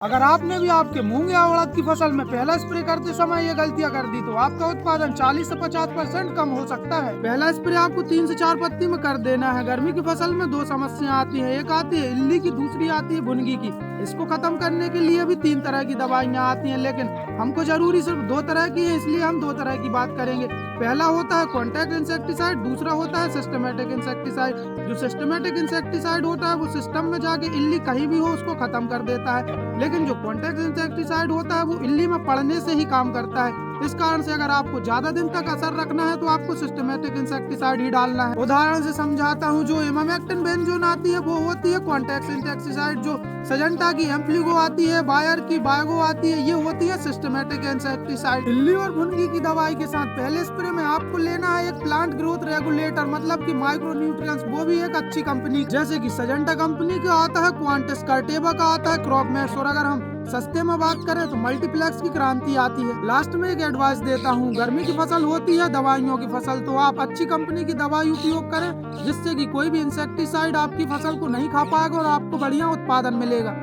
अगर आपने भी आपके मूंग या उड़द की फसल में पहला स्प्रे करते समय ये गलतियां कर दी तो आपका उत्पादन 40 से 50% कम हो सकता है। पहला स्प्रे आपको 3 से 4 पत्ती में कर देना है। गर्मी की फसल में दो समस्या आती है, एक आती है इल्ली की, दूसरी आती है भुनगी की। इसको खत्म करने के लिए भी 3 तरह की दवाइयां आती हैं, लेकिन हमको जरूरी सिर्फ 2 तरह की है, इसलिए हम 2 तरह की बात करेंगे। पहला होता है कॉन्टैक्ट इंसेक्टिसाइड, दूसरा होता है सिस्टमेटिक इंसेक्टिसाइड। जो सिस्टमेटिक इंसेक्टिसाइड होता है वो सिस्टम में जाके इल्ली कहीं भी हो उसको खत्म कर देता है, लेकिन जो कॉन्टैक्ट इंसेक्टिसाइड होता है वो इल्ली में पड़ने से ही काम करता है। इस कारण से अगर आपको ज्यादा दिन तक असर रखना है तो आपको सिस्टमेटिक इंसेक्टिसाइड ही डालना है। उदाहरण से समझाता हूँ, जो इमामेक्टिन बेंजोन आती है वो होती है कॉन्टैक्ट इंसेक्टिसाइड, जो सजंटा की एम्प्लीगो आती है, बायर की बायगो आती है, ये होती है सिस्टमेटिक इंसेक्टिसाइड। इल्ली और भुनगी की दवाई के साथ पहले स्प्रे में आपको लेना है एक प्लांट ग्रोथ रेगुलेटर, मतलब कि माइक्रो न्यूट्रिएंट्स, वो भी एक अच्छी कंपनी जैसे कि सजंटा कंपनी का आता है, क्वांटस, कार्टेवा का आता है, क्रॉपमैक्स, और अगर हम सस्ते में बात करें तो मल्टीप्लेक्स की क्रांति आती है। लास्ट में एक एडवाइस देता हूँ, गर्मी की फसल होती है दवाइयों की फसल, तो आप अच्छी कंपनी की दवाई उपयोग करें जिससे कि कोई भी इंसेक्टिसाइड आपकी फसल को नहीं खा पाएगा और आपको बढ़िया उत्पादन मिलेगा।